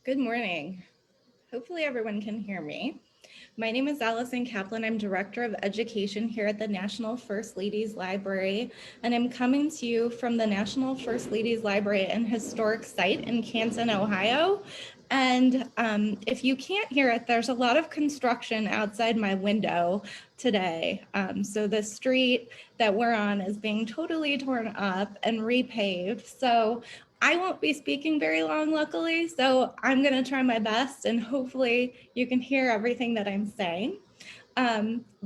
Good morning. Hopefully everyone can hear me. My name is Allison Kaplan. I'm Director of Education here at the National First Ladies Library, and I'm coming to you from the National First Ladies Library and Historic Site in Canton, Ohio. And if you can't hear it, there's a lot of construction outside my window today. So the street that we're on is being totally torn up and repaved. So I won't be speaking very long, luckily, so I'm going to try my best and hopefully you can hear everything that I'm saying.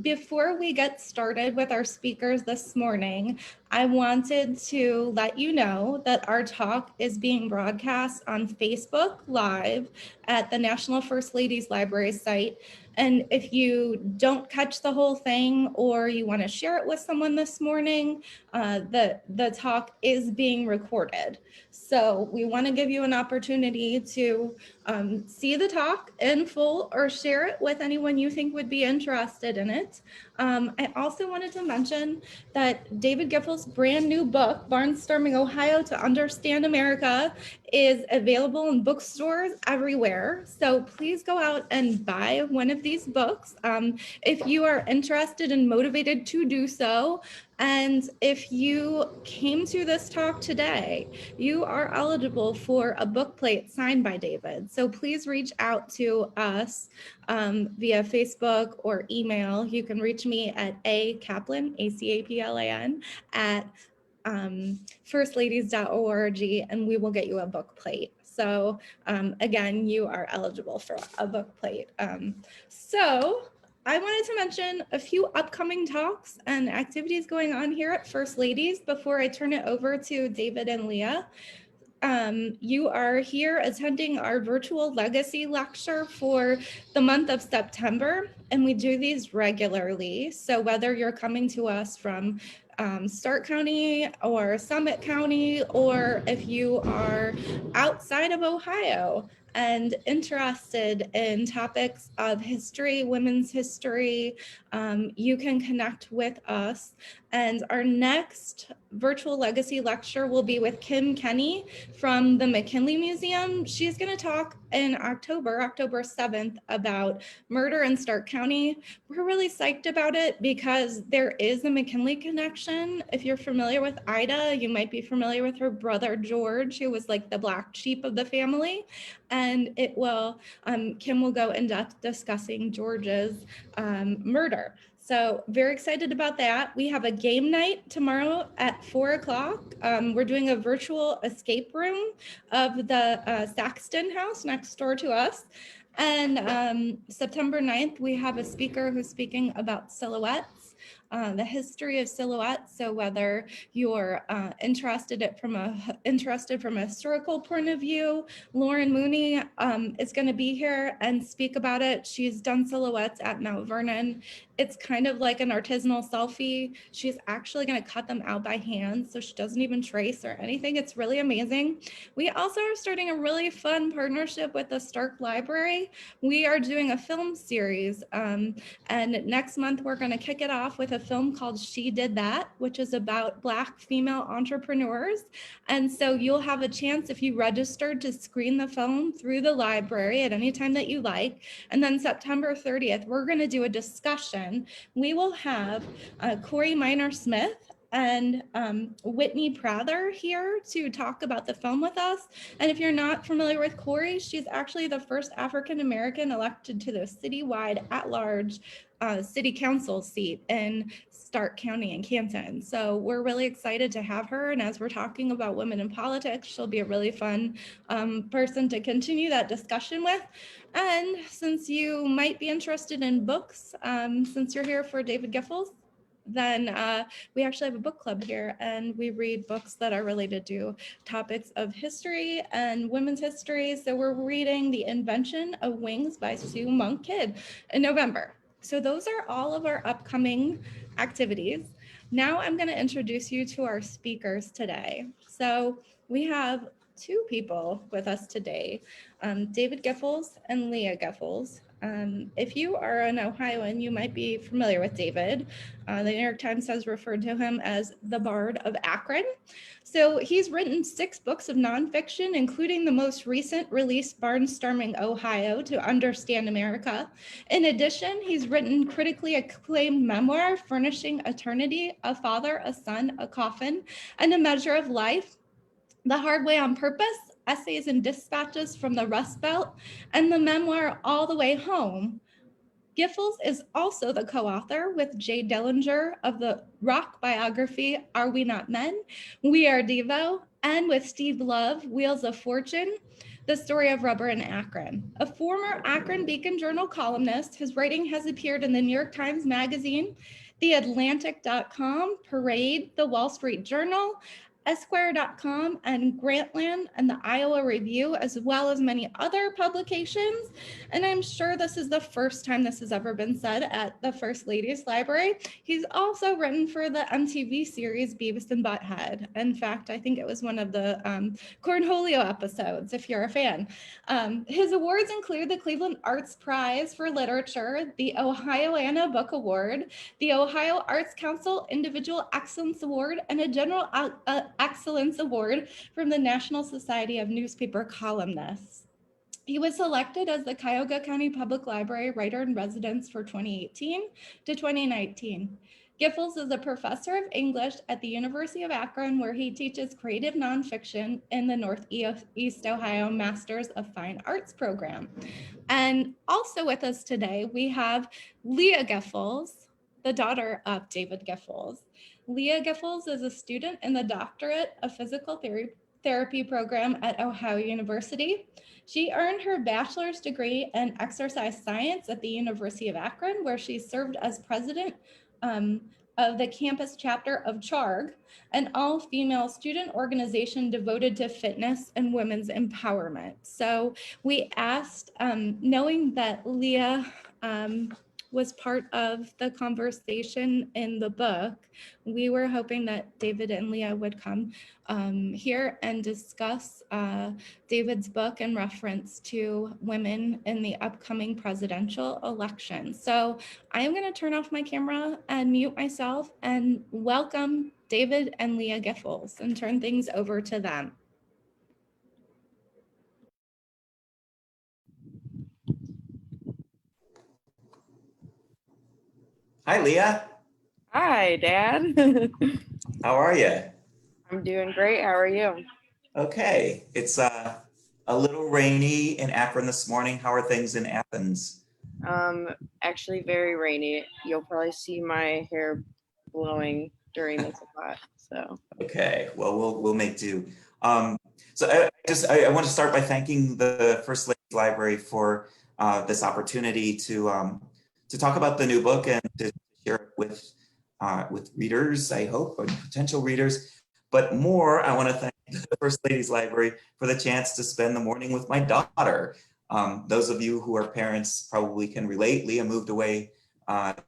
Before we get started with our speakers this morning, I wanted to let you know that our talk is being broadcast on Facebook Live at the National First Ladies Library site. And if you don't catch the whole thing or you want to share it with someone this morning, the talk is being recorded. So we want to give you an opportunity to see the talk in full or share it with anyone you think would be interested in it. I also wanted to mention that David Giffels' brand new book, Barnstorming Ohio to Understand America, is available in bookstores everywhere. So please go out and buy one of these books if you are interested and motivated to do so. And if you came to this talk today, you are eligible for a book plate signed by David. So please reach out to us via Facebook or email. You can reach me at akaplan, A-C-A-P-L-A-N, at firstladies.org, and we will get you a book plate. So again, you are eligible for a book plate. So I wanted to mention a few upcoming talks and activities going on here at First Ladies before I turn it over to David and Leah. You are here attending our virtual legacy lecture for the month of September, and we do these regularly. So whether you're coming to us from Stark County or Summit County, or if you are outside of Ohio and interested in topics of history, women's history, you can connect with us. And our next virtual legacy lecture will be with Kim Kenny from the McKinley Museum. She's going to talk in October 7th, about murder in Stark County. We're really psyched about it because there is a McKinley connection. If you're familiar with Ida, you might be familiar with her brother George, who was like the black sheep of the family. And it will, Kim will go in depth discussing George's murder. So very excited about that. We have a game night tomorrow at 4 o'clock. We're doing a virtual escape room of the Saxton house next door to us. And September 9th, we have a speaker who's speaking about silhouettes, the history of silhouettes. So whether you're interested from a historical point of view, Lauren Mooney is going to be here and speak about it. She's done silhouettes at Mount Vernon. It's kind of like an artisanal selfie. She's actually going to cut them out by hand, so she doesn't even trace or anything. It's really amazing. We also are starting a really fun partnership with the Stark Library. We are doing a film series, and next month we're going to kick it off with a film called She Did That, which is about Black female entrepreneurs. And so you'll have a chance, if you registered, to screen the film through the library at any time that you like. And then September 30th, we're going to do a discussion. We will have Corey Minor-Smith and Whitney Prather here to talk about the film with us. And if you're not familiar with Corey, she's actually the first African-American elected to the citywide at-large city council seat in Stark County and Canton. So we're really excited to have her. And as we're talking about women in politics, she'll be a really fun person to continue that discussion with. And since you might be interested in books, since you're here for David Giffels, then we actually have a book club here, and we read books that are related to topics of history and women's history. So we're reading The Invention of Wings by Sue Monk Kidd in November. So those are all of our upcoming activities. Now I'm going to introduce you to our speakers today. So we have two people with us today, David Giffels and Leah Giffels. If you are an Ohioan, you might be familiar with David. The New York Times has referred to him as the Bard of Akron. So he's written 6 books of nonfiction, including the most recent release, Barnstorming Ohio, to Understand America. In addition, he's written critically acclaimed memoir, Furnishing Eternity, A Father, a Son, a Coffin, and A Measure of Life, The Hard Way on Purpose, Essays and Dispatches from the Rust Belt, and the memoir All the Way Home. Giffels is also the co-author with Jay Dellinger of the rock biography Are We Not Men? We Are Devo, and with Steve Love, Wheels of Fortune, The Story of Rubber in Akron. A former Akron Beacon Journal columnist, his writing has appeared in the New York Times Magazine, TheAtlantic.com, Parade, The Wall Street Journal, Esquire.com, and Grantland and the Iowa Review, as well as many other publications. And I'm sure this is the first time this has ever been said at the First Ladies Library. He's also written for the MTV series Beavis and Butthead. In fact, I think it was one of the Cornholio episodes, if you're a fan. His awards include the Cleveland Arts Prize for Literature, the Ohioana Book Award, the Ohio Arts Council Individual Excellence Award, and a General Excellence Award from the National Society of Newspaper Columnists. He was selected as the Cuyahoga County Public Library Writer in Residence for 2018 to 2019. Giffels is a professor of English at the University of Akron, where he teaches creative nonfiction in the Northeast Ohio Masters of Fine Arts program. And also with us today, we have Leah Giffels, the daughter of David Giffels. Leah Giffels is a student in the Doctorate of Physical Therapy program at Ohio University. She earned her bachelor's degree in exercise science at the University of Akron, where she served as president of the campus chapter of CHARG, an all-female student organization devoted to fitness and women's empowerment. So we asked, knowing that Leah was part of the conversation in the book, we were hoping that David and Leah would come here and discuss David's book in reference to women in the upcoming presidential election. So I am going to turn off my camera and mute myself and welcome David and Leah Giffels and turn things over to them. Hi, Leah. Hi, Dad. How are you? I'm doing great. How are you? Okay. It's a little rainy in Akron this morning. How are things in Athens? Actually very rainy. You'll probably see my hair blowing during this a lot. So Okay. Well, we'll make do. So I want to start by thanking the First Ladies Library for this opportunity to talk about the new book and to share it with readers, I hope, or potential readers. But more, I want to thank the First Ladies Library for the chance to spend the morning with my daughter. Those of you who are parents probably can relate. Leah moved away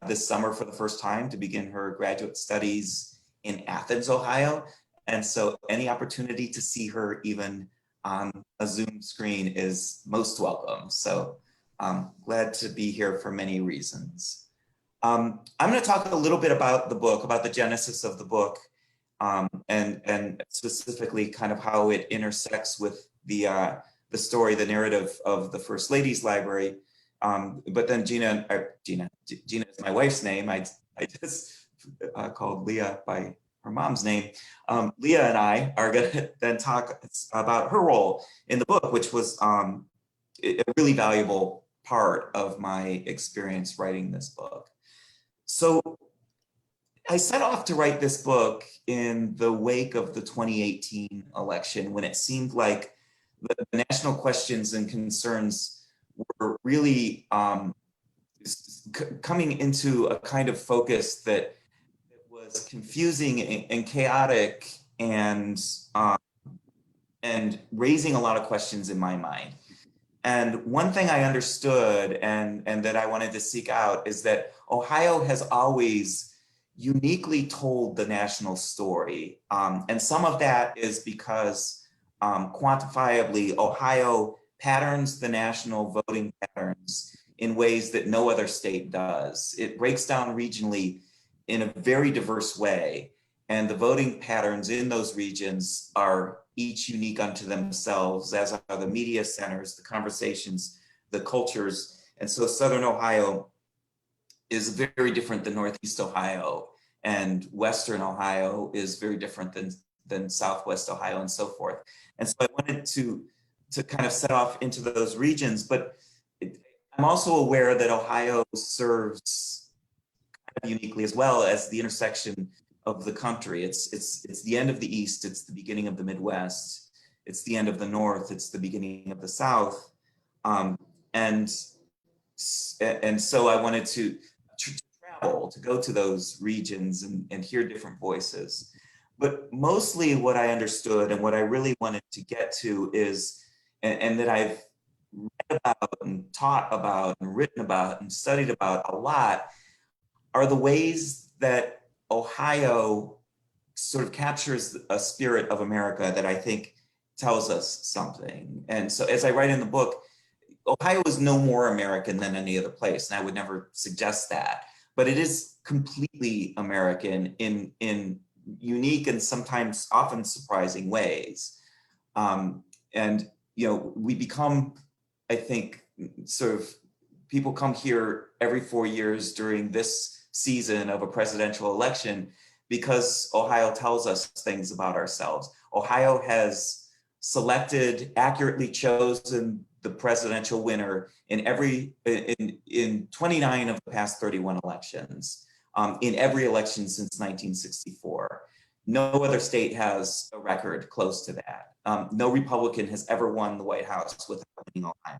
this summer for the first time to begin her graduate studies in Athens, Ohio. And so any opportunity to see her even on a Zoom screen is most welcome. So I'm glad to be here for many reasons. I'm going to talk a little bit about the book, about the genesis of the book, and specifically kind of how it intersects with the story, the narrative of the First Ladies Library. But then Gina is my wife's name. I just called Leah by her mom's name. Leah and I are going to then talk about her role in the book, which was a really valuable part of my experience writing this book. So I set off to write this book in the wake of the 2018 election, when it seemed like the national questions and concerns were really coming into a kind of focus that was confusing and chaotic and raising a lot of questions in my mind. And one thing I understood and that I wanted to seek out is that Ohio has always uniquely told the national story. And some of that is because quantifiably, Ohio patterns the national voting patterns in ways that no other state does. It breaks down regionally in a very diverse way. And the voting patterns in those regions are each unique unto themselves, as are the media centers, the conversations, the cultures. And so Southern Ohio is very different than Northeast Ohio, and Western Ohio is very different than Southwest Ohio, and so forth. And so I wanted to kind of set off into those regions, but I'm also aware that Ohio serves kind of uniquely as well as the intersection of the country. It's the end of the East, it's the beginning of the Midwest, it's the end of the North, it's the beginning of the South. And so I wanted to travel, to go to those regions and hear different voices. But mostly what I understood and what I really wanted to get to is, and that I've read about and taught about and written about and studied about a lot, are the ways that Ohio sort of captures a spirit of America that I think tells us something. And so as I write in the book, Ohio is no more American than any other place, and I would never suggest that, but it is completely American in unique and sometimes often surprising ways. And, you know, we become, I think, sort of, people come here every 4 years during this season of a presidential election because Ohio tells us things about ourselves. Ohio has selected, accurately chosen the presidential winner in 29 of the past 31 elections, in every election since 1964. No other state has a record close to that. No Republican has ever won the White House without winning Ohio.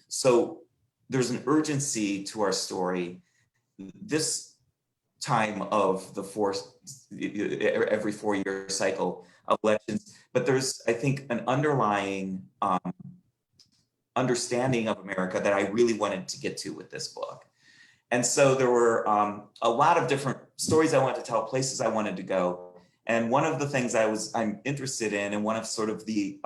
So there's an urgency to our story. This time of the every 4-year cycle of elections, but there's, I think, an underlying understanding of America that I really wanted to get to with this book. And so there were a lot of different stories I wanted to tell, places I wanted to go. And one of the things I'm interested in, and one of sort of the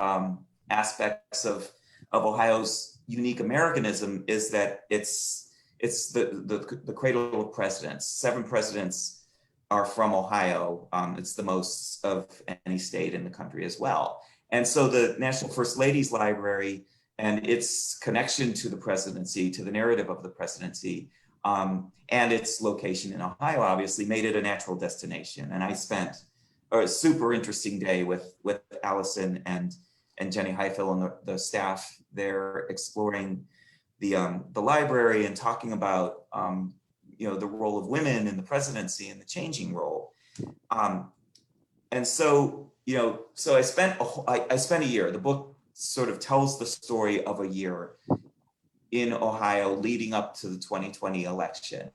aspects of Ohio's unique Americanism, is that it's the cradle of presidents. 7 presidents are from Ohio. It's the most of any state in the country as well. And so the National First Ladies Library and its connection to the presidency, to the narrative of the presidency, and its location in Ohio, obviously made it a natural destination. And I spent a super interesting day with Allison and Jenny Heifel and the staff there, exploring the library and talking about you know, the role of women in the presidency and the changing role. And so, you know, so I spent a year. The book sort of tells the story of a year in Ohio leading up to the 2020 election.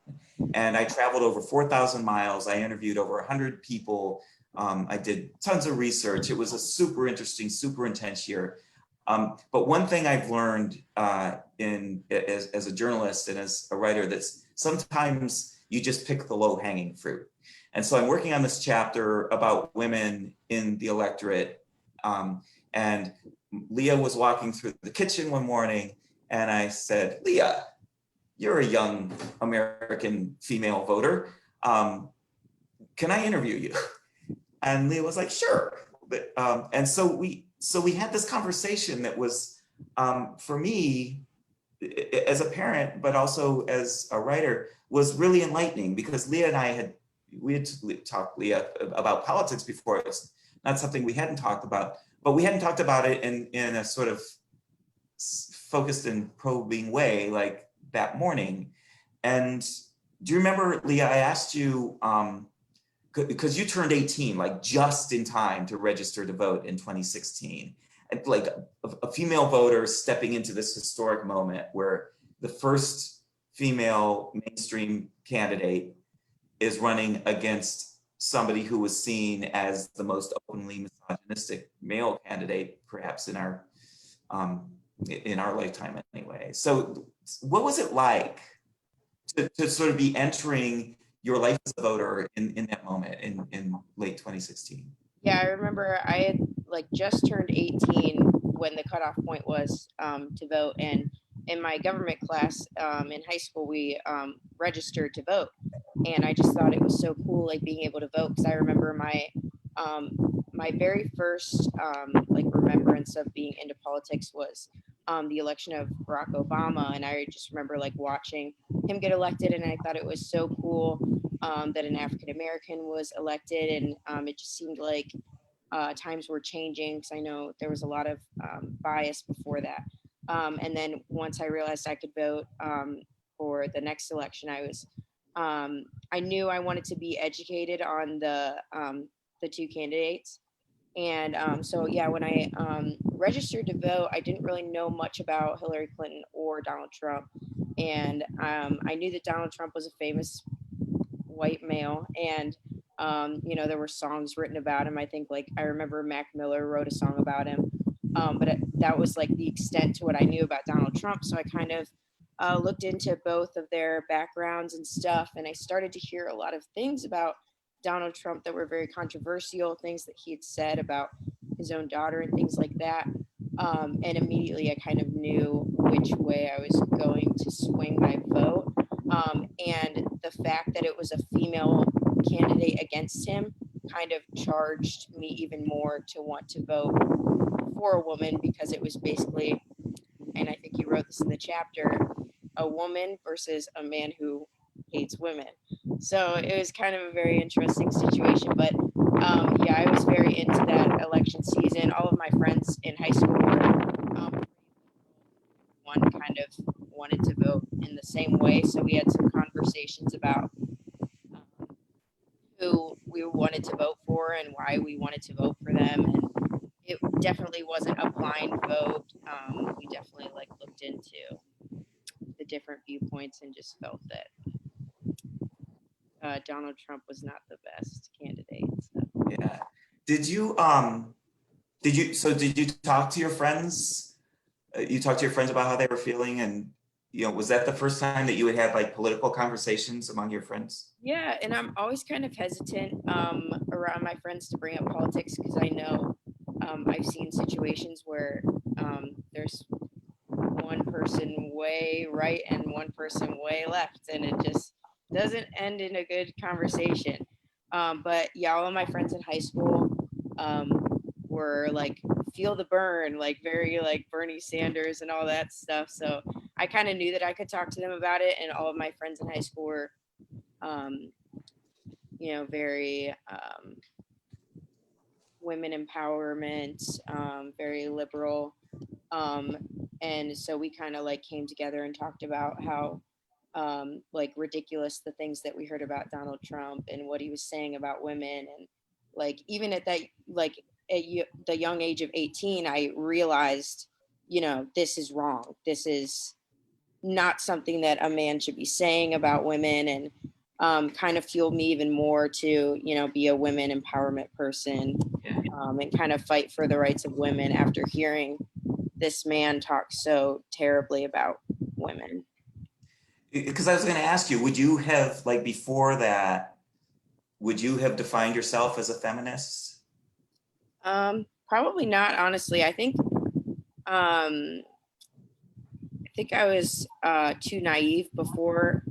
And I traveled over 4,000 miles. I interviewed over 100 people. I did tons of research. It was a super interesting, super intense year. But one thing I've learned as a journalist and as a writer, that's sometimes you just pick the low-hanging fruit. And so I'm working on this chapter about women in the electorate. And Leah was walking through the kitchen one morning, and I said, "Leah, you're a young American female voter. Can I interview you?" And Leah was like, "Sure." But, and so we had this conversation that was, for me, as a parent, but also as a writer, was really enlightening, because Leah and I had talked, Leah, about politics before. It's not something we hadn't talked about, but we hadn't talked about it in a sort of focused and probing way like that morning. And do you remember, Leah, I asked you, because you turned 18, like just in time to register to vote in 2016. And like a female voter stepping into this historic moment where the first female mainstream candidate is running against somebody who was seen as the most openly misogynistic male candidate, perhaps in our lifetime anyway. So what was it like to sort of be entering your life as a voter in that moment in late 2016? Yeah, I remember I had like just turned 18 when the cutoff point was to vote, and in my government class in high school, we registered to vote, and I just thought it was so cool, like being able to vote. Because I remember my very first like remembrance of being into politics was the election of Barack Obama, and I just remember like watching him get elected, and I thought it was so cool that an African American was elected, and it just seemed like times were changing, because I know there was a lot of bias before that. And then once I realized I could vote for the next election, I knew I wanted to be educated on the two candidates. And so, yeah, when I registered to vote, I didn't really know much about Hillary Clinton or Donald Trump. And I knew that Donald Trump was a famous white male. And, you know, there were songs written about him. I think, like, I remember Mac Miller wrote a song about him. That was like the extent to what I knew about Donald Trump. So I kind of looked into both of their backgrounds and stuff. And I started to hear a lot of things about Donald Trump that were very controversial, things that he had said about his own daughter and things like that. And immediately I kind of knew which way I was going to swing my vote. And the fact that it was a female candidate against him kind of charged me even more to want to vote for a woman, because it was basically, and I think you wrote this in the chapter, a woman versus a man who hates women. So it was kind of a very interesting situation. But yeah, I was very into that election season. All of my friends in high school were one kind of wanted to vote in the same way. So we had some conversations about who we wanted to vote for and why we wanted to vote for them. And it definitely wasn't a blind vote. We definitely like looked into the different viewpoints and just felt that Donald Trump was not the best candidate. So. Yeah. Did you talk to your friends? You talked to your friends about how they were feeling, and you know, was that the first time that you had had like political conversations among your friends? Yeah, and I'm always kind of hesitant around my friends to bring up politics, because I know I've seen situations where there's one person way right and one person way left, and it just doesn't end in a good conversation. But yeah, all of my friends in high school were like, feel the burn, like very like Bernie Sanders and all that stuff. So I kind of knew that I could talk to them about it, and all of my friends in high school were you know, very women empowerment, very liberal. And so we kind of like came together and talked about how like ridiculous the things that we heard about Donald Trump and what he was saying about women. And like, even at that, like at the young age of 18, I realized, you know, this is wrong. This is not something that a man should be saying about women. And kind of fueled me even more to, you know, be a women empowerment person, and kind of fight for the rights of women after hearing this man talk so terribly about women. Because I was going to ask you, would you have, like, before that, would you have defined yourself as a feminist? Probably not, honestly. I think I was too naive before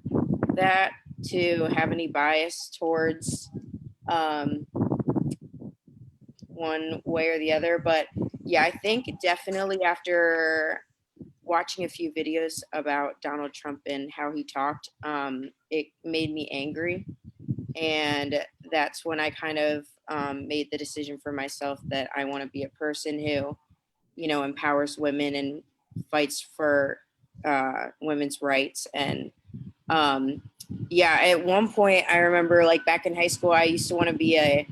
that to have any bias towards one way or the other. But yeah, I think definitely after watching a few videos about Donald Trump and how he talked, it made me angry. And that's when I kind of made the decision for myself that I want to be a person who, you know, empowers women and fights for women's rights. And yeah, at one point I remember, like back in high school, I used to want to be a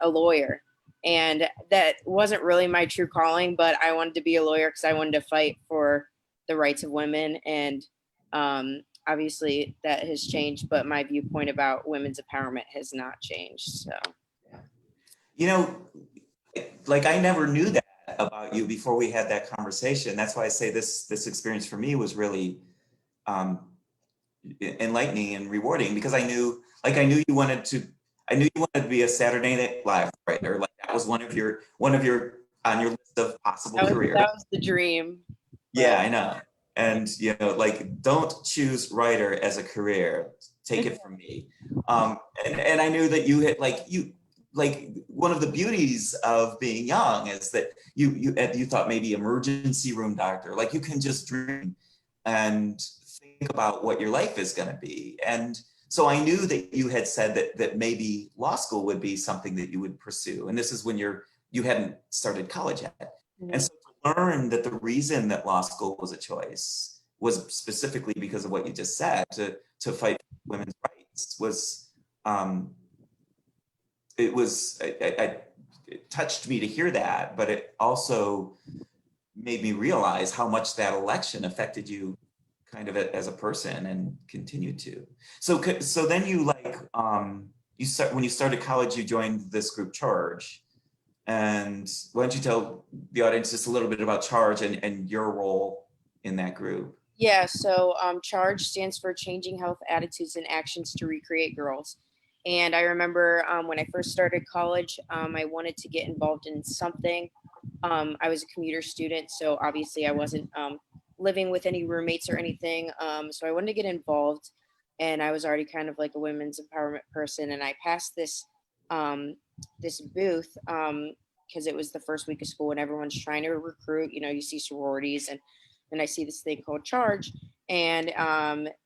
lawyer, and that wasn't really my true calling, but I wanted to be a lawyer because I wanted to fight for the rights of women. And obviously that has changed, but my viewpoint about women's empowerment has not changed. So, You know, like, I never knew that about you before we had that conversation. That's why I say this experience for me was really enlightening and rewarding, because I knew you wanted to be a Saturday Night Live writer. Like, that was one of your on your list of possible careers. That was the dream. Yeah, I know. And, like, don't choose writer as a career. Take it from me. And I knew that you had, like one of the beauties of being young is that you thought maybe emergency room doctor, like you can just dream and think about what your life is going to be. And so I knew that you had said that maybe law school would be something that you would pursue. And this is when you hadn't started college yet. Mhm. And so to learn that the reason that law school was a choice was specifically because of what you just said, to fight for women's rights was, it touched me to hear that, but it also made me realize how much that election affected you kind of as a person and continued to. So then you when you started college, you joined this group Charge. And why don't you tell the audience just a little bit about Charge and your role in that group? Yeah, so CHARGE stands for Changing Health Attitudes and Actions to Recreate Girls. And I remember when I first started college, I wanted to get involved in something. I was a commuter student, so obviously I wasn't living with any roommates or anything. So I wanted to get involved, and I was already kind of like a women's empowerment person. And I passed this booth because it was the first week of school and everyone's trying to recruit. You see sororities and I see this thing called Charge, and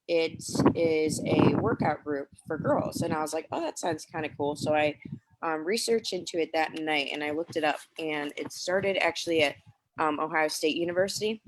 it is a workout group for girls. And I was like, oh, that sounds kind of cool. So I researched into it that night, and I looked it up, and it started actually at Ohio State University.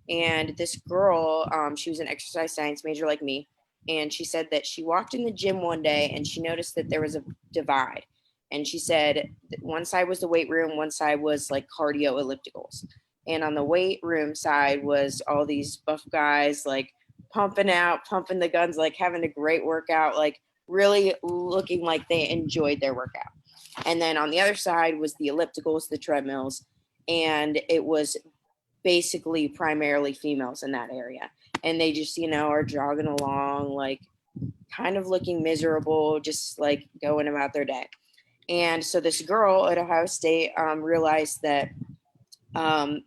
And this girl, she was an exercise science major like me, and she said that she walked in the gym one day and she noticed that there was a divide. And she said one side was the weight room, one side was like cardio ellipticals. And on the weight room side was all these buff guys like pumping the guns, like having a great workout, like really looking like they enjoyed their workout. And then on the other side was the ellipticals, the treadmills, and it was basically primarily females in that area. And they just, are jogging along, like kind of looking miserable, just like going about their day. And so this girl at Ohio State realized that um,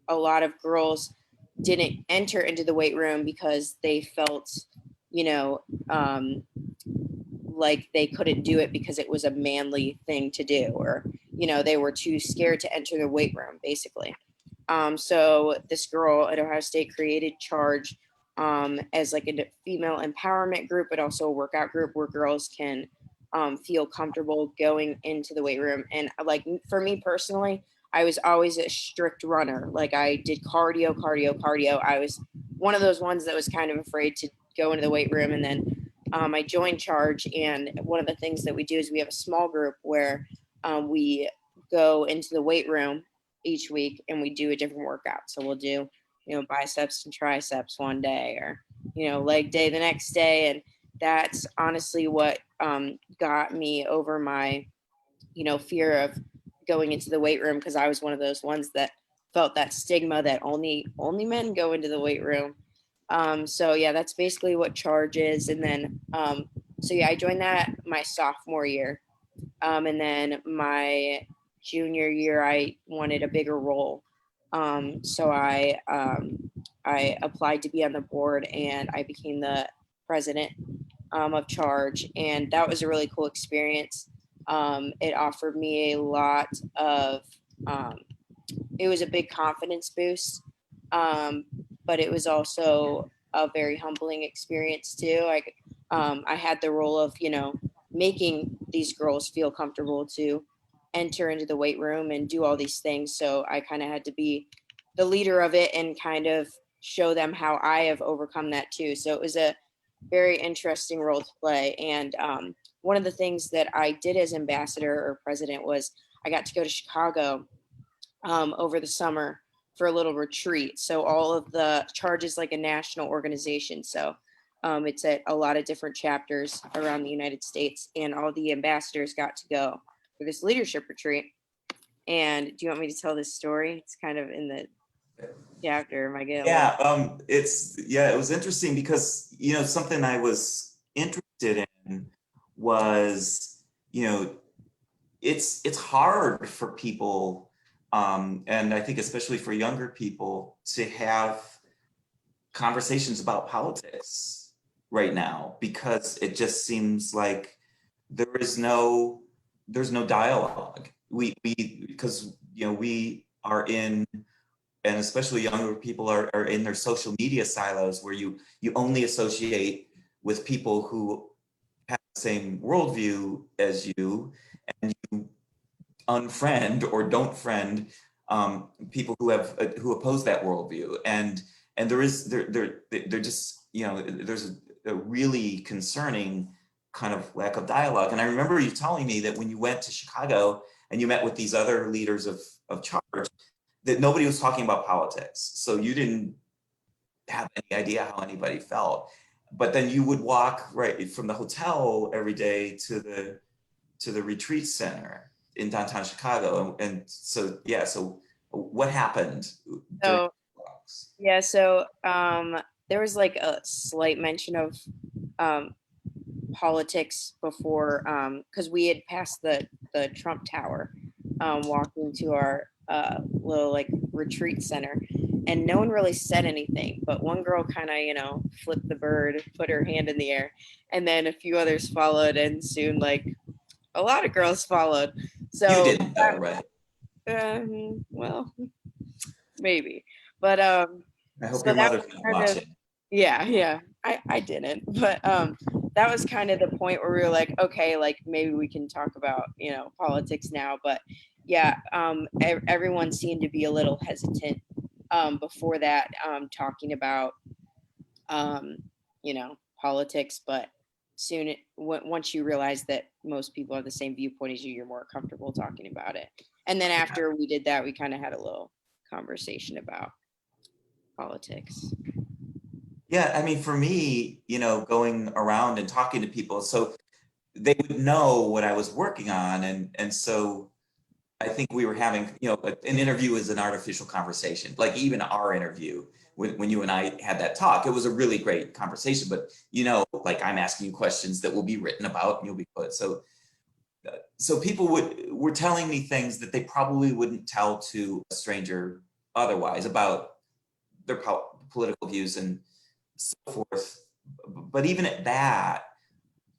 a lot of girls didn't enter into the weight room because they felt, you know, um, like they couldn't do it because it was a manly thing to do, or, they were too scared to enter the weight room, basically. So this girl at Ohio State created Charge as like a female empowerment group, but also a workout group where girls can feel comfortable going into the weight room. And like for me personally, I was always a strict runner. Like I did cardio. I was one of those ones that was kind of afraid to go into the weight room. And then I joined Charge. And one of the things that we do is we have a small group where we go into the weight room each week and we do a different workout. So we'll do, biceps and triceps one day, or, leg day the next day. And that's honestly what got me over my, fear of going into the weight room, because I was one of those ones that felt that stigma that only men go into the weight room. So yeah, that's basically what Charge is. And then so yeah, I joined that my sophomore year. And then my junior year, I wanted a bigger role. So I applied to be on the board, and I became the president of Charge. And that was a really cool experience. It offered me a lot of, um, it was a big confidence boost, but it was also a very humbling experience too. I had the role of, making these girls feel comfortable to enter into the weight room and do all these things. So I kind of had to be the leader of it and kind of show them how I have overcome that too. So it was a very interesting role to play. And one of the things that I did as ambassador or president was I got to go to Chicago over the summer for a little retreat. So all of the Charges like a national organization. So it's at a lot of different chapters around the United States, and all the ambassadors got to go for this leadership retreat. And do you want me to tell this story? It's kind of in the chapter. Am I getting it was interesting because, something I was interested in was, it's hard for people, and I think especially for younger people, to have conversations about politics right now, because it just seems like there's no dialogue. Because we are in, and especially younger people are in their social media silos, where you only associate with people who have the same worldview as you, and you unfriend or don't friend people who oppose that worldview. And there just, there's a really concerning kind of lack of dialogue. And I remember you telling me that when you went to Chicago and you met with these other leaders of charge, that nobody was talking about politics. So you didn't have any idea how anybody felt. But then you would walk right from the hotel every day to the retreat center in downtown Chicago. And so, yeah, so what happened during So yeah, so there was like a slight mention of politics before, because we had passed the Trump Tower, walking to our little like retreat center, and no one really said anything. But one girl kind of flipped the bird, put her hand in the air, and then a few others followed, and soon like a lot of girls followed. So you didn't though, right? Well, maybe, but I hope so your that mother's was not kind of, watching. yeah, I didn't, but that was kind of the point where we were like, okay, like maybe we can talk about politics now. But yeah, everyone seemed to be a little hesitant before that, talking about politics. But soon once you realize that most people have the same viewpoint as you, you're more comfortable talking about it. And then after we did that, we kind of had a little conversation about politics. Yeah, I mean, for me, going around and talking to people, so they would know what I was working on, and so I think we were having, an interview is an artificial conversation. Like even our interview, when you and I had that talk, it was a really great conversation. But like I'm asking you questions that will be written about, and you'll be put. So people were telling me things that they probably wouldn't tell to a stranger otherwise about their political views and so forth. But even at that,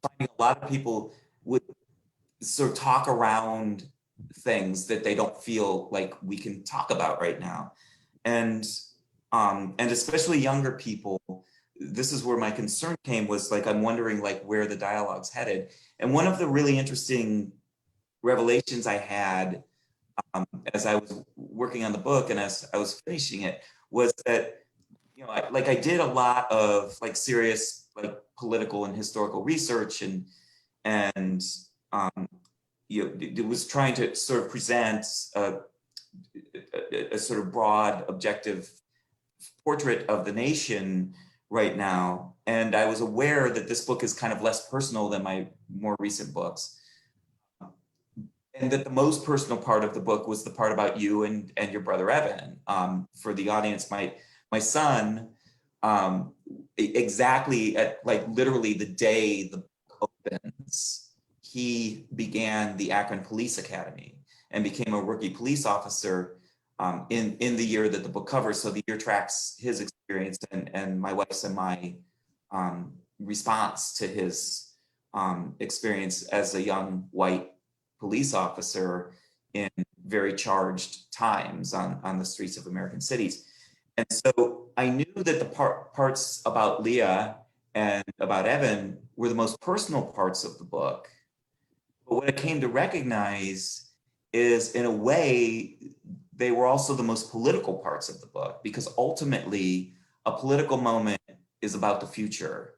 finding a lot of people would sort of talk around things that they don't feel like we can talk about right now. And especially younger people, this is where my concern came, was like, I'm wondering like where the dialogue's headed. And one of the really interesting revelations I had as I was working on the book and as I was finishing it was that, I did a lot of like serious like political and historical research, and it was trying to sort of present a sort of broad, objective portrait of the nation right now. And I was aware that this book is kind of less personal than my more recent books. And that the most personal part of the book was the part about you and your brother Evan. For the audience, my son, exactly at like literally the day the book opens, he began the Akron Police Academy and became a rookie police officer in the year that the book covers. So the year tracks his experience and my wife's and my response to his experience as a young white police officer in very charged times on the streets of American cities. And so I knew that the parts about Leah and about Evan were the most personal parts of the book. But what I came to recognize is, in a way, they were also the most political parts of the book, because ultimately a political moment is about the future.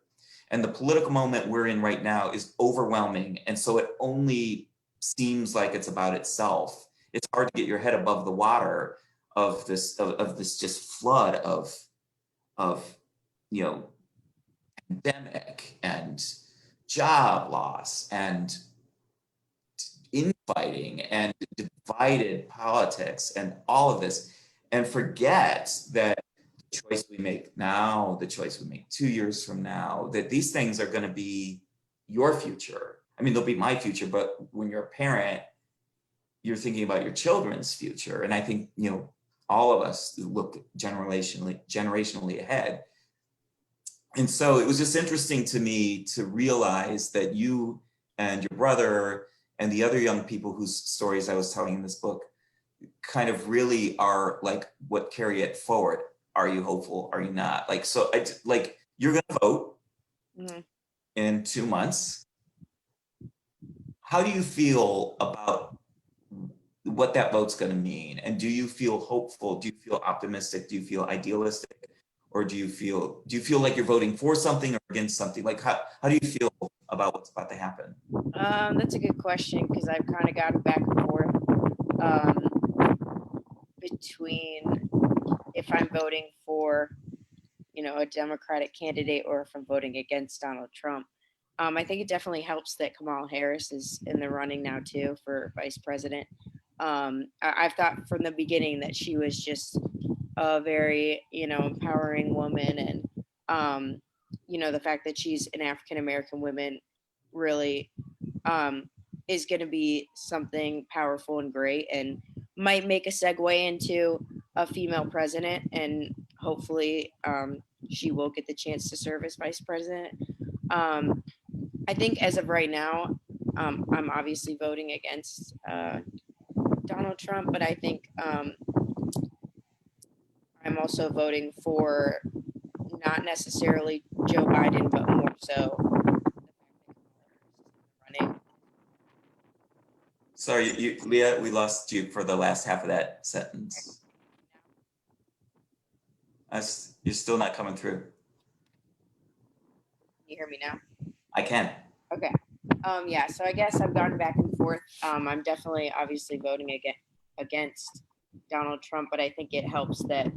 And the political moment we're in right now is overwhelming. And so it only seems like it's about itself. It's hard to get your head above the water of this just flood of pandemic and job loss and infighting and divided politics and all of this, and forget that the choice we make now, the choice we make 2 years from now, that these things are going to be your future. I mean, they'll be my future, but when you're a parent, you're thinking about your children's future. And I think, all of us look generationally ahead. And so it was just interesting to me to realize that you and your brother and the other young people whose stories I was telling in this book kind of really are like what carry it forward. Are you hopeful? Are you not? Like, so like you're going to vote Mhm. in 2 months. How do you feel about what that vote's going to mean? And do you feel hopeful? Do you feel optimistic? Do you feel idealistic? Or do you feel like you're voting for something or against something? Like how do you feel about what's about to happen? That's a good question because I've kind of gone back and forth between if I'm voting for, a Democratic candidate or if I'm voting against Donald Trump. I think it definitely helps that Kamala Harris is in the running now too for vice president. I've thought from the beginning that she was just a very, empowering woman, and the fact that she's an African American woman really is going to be something powerful and great, and might make a segue into a female president, and hopefully she will get the chance to serve as vice president. Um, I think as of right now, I'm obviously voting against Donald Trump, but I think I'm also voting for not necessarily Joe Biden, but more so running. Sorry, Leah, we lost you for the last half of that sentence. You're still not coming through. Can you hear me now? I can. Okay. Yeah, so I guess I've gone back and forth. I'm definitely obviously voting against Donald Trump, but I think it helps that,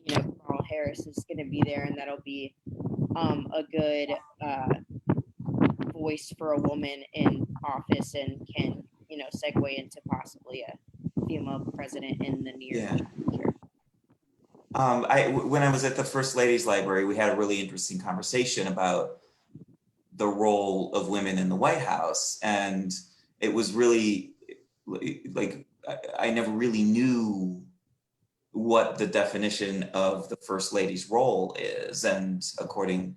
Kamala Harris is going to be there, and that'll be a good voice for a woman in office, and can, segue into possibly a female president in the near future. When I was at the First Ladies Library, we had a really interesting conversation about the role of women in the White House. And it was really like, I never really knew what the definition of the First Lady's role is. And according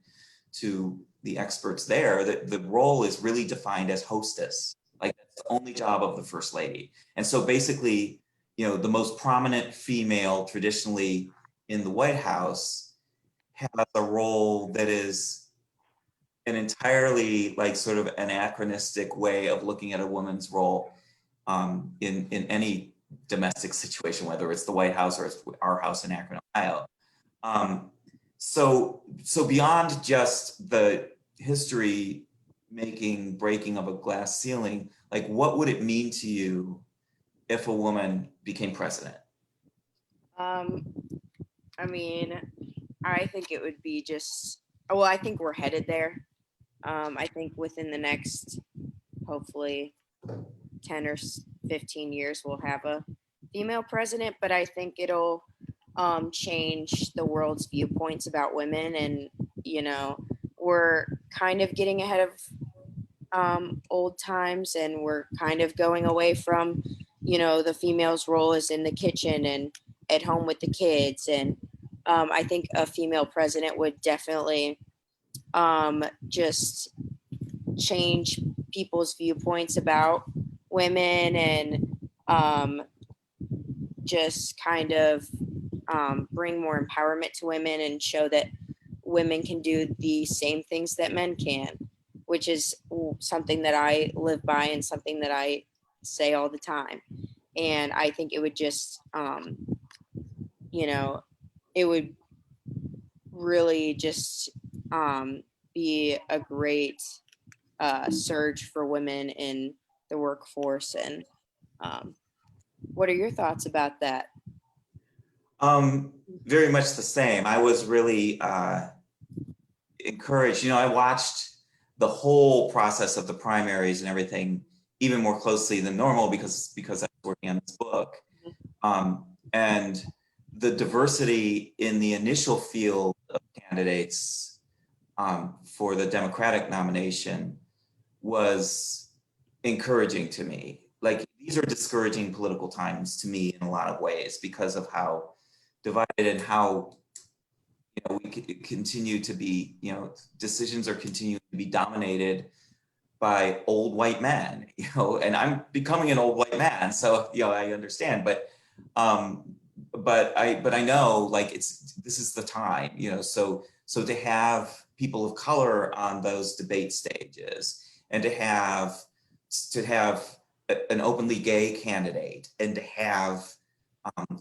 to the experts there, the role is really defined as hostess. Like that's the only job of the First Lady. And so basically, the most prominent female traditionally in the White House has a role that is an entirely like sort of anachronistic way of looking at a woman's role in any domestic situation, whether it's the White House or it's our house in Akron, Ohio. So beyond just the history making breaking of a glass ceiling, like what would it mean to you if a woman became president? I mean, I think it would be well, I think we're headed there. I think within the next, hopefully, 10 or 15 years, we'll have a female president, but I think it'll change the world's viewpoints about women. And, we're kind of getting ahead of old times, and we're kind of going away from, the female's role is in the kitchen and at home with the kids. And I think a female president would definitely just change people's viewpoints about women, and just kind of bring more empowerment to women, and show that women can do the same things that men can, which is something that I live by and something that I say all the time. And I think it would just, it would really just be a great surge for women in the workforce. And what are your thoughts about that? Very much the same. I was really encouraged. I watched the whole process of the primaries and everything even more closely than normal because I was working on this book. And the diversity in the initial field of candidates for the Democratic nomination was encouraging to me. Like, these are discouraging political times to me in a lot of ways because of how divided and how we continue to be, decisions are continuing to be dominated by old white men, and I'm becoming an old white man, so I understand, but I know, like, this is the time, so to have people of color on those debate stages, and to have an openly gay candidate, and to have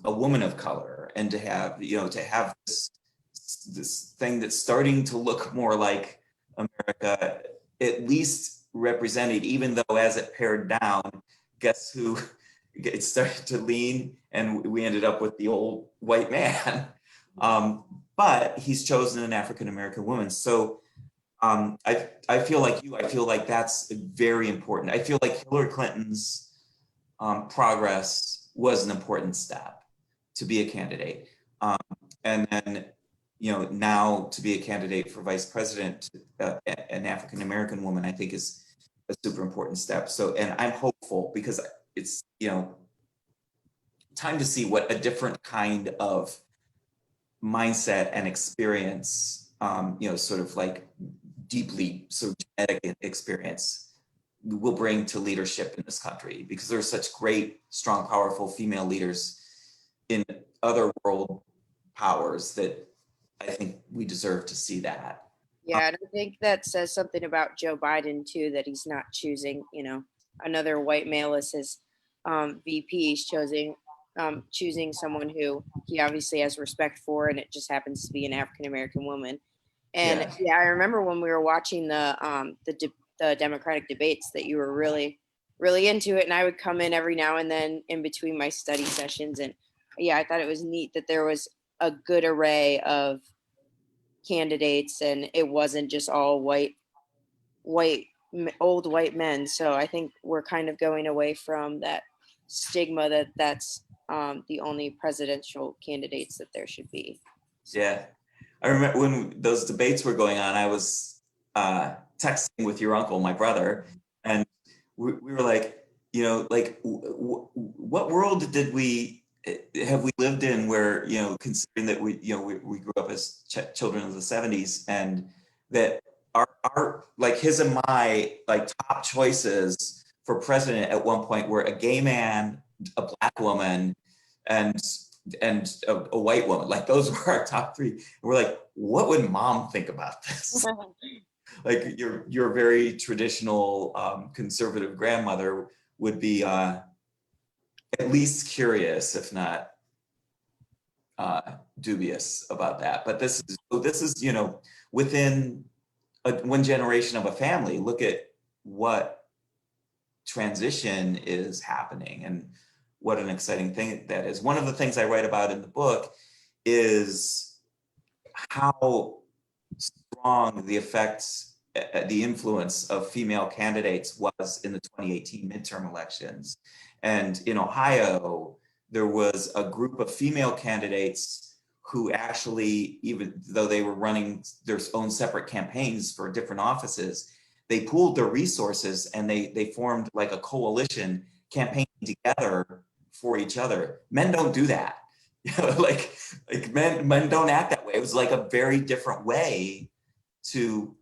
a woman of color, and to have this thing that's starting to look more like America, at least represented, even though as it pared down, guess who it started to lean, and we ended up with the old white man. But he's chosen an African-American woman. So I feel like you, I feel like that's very important. I feel like Hillary Clinton's progress was an important step to be a candidate. And then, now to be a candidate for vice president, an African-American woman, I think is a super important step. So, and I'm hopeful because it's, time to see what a different kind of mindset and experience, sort of like deeply sort of genetic experience will bring to leadership in this country, because there's such great, strong, powerful female leaders in other world powers that I think we deserve to see that. Yeah, and I think that says something about Joe Biden too, that he's not choosing, another white male as his VP. He's choosing someone who he obviously has respect for, and it just happens to be an African American woman. And yeah, I remember when we were watching the Democratic debates that you were really, really into it, and I would come in every now and then in between my study sessions, and yeah, I thought it was neat that there was a good array of candidates, and it wasn't just all old white men. So I think we're kind of going away from that stigma that's the only presidential candidates that there should be. Yeah, I remember when those debates were going on, I was texting with your uncle, my brother, and we were like, what world have we lived in where, considering that we grew up as children of the 70s, and that our like his and my like top choices for president at one point were a gay man, a black woman, and a white woman. Like, those were our top three. And we're like, what would mom think about this? Like, your very traditional conservative grandmother would be at least curious, if not dubious about that. But this is within one generation of a family. Look at what transition is happening, and what an exciting thing that is. One of the things I write about in the book is how strong the effects, the influence of female candidates was in the 2018 midterm elections. And in Ohio, there was a group of female candidates who actually, even though they were running their own separate campaigns for different offices, they pooled their resources, and they formed like a coalition campaigning together for each other. Men don't do that. Like men don't act that way. It was like a very different way to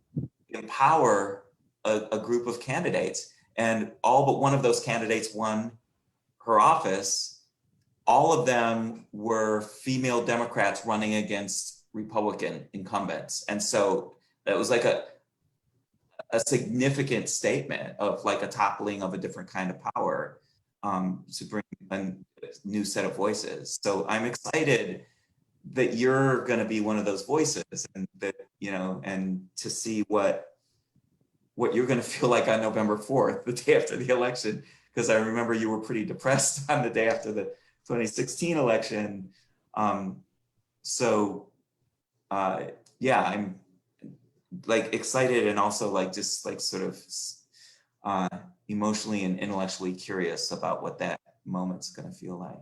empower a group of candidates. And all but one of those candidates won her office. All of them were female Democrats running against Republican incumbents. And so that was like a significant statement of like a toppling of a different kind of power, to bring a new set of voices. So I'm excited that you're going to be one of those voices, and that, and to see what you're going to feel like on November 4th, the day after the election, because I remember you were pretty depressed on the day after the 2016 election. Yeah, I'm like excited, and also like just like sort of emotionally and intellectually curious about what that moment's going to feel like.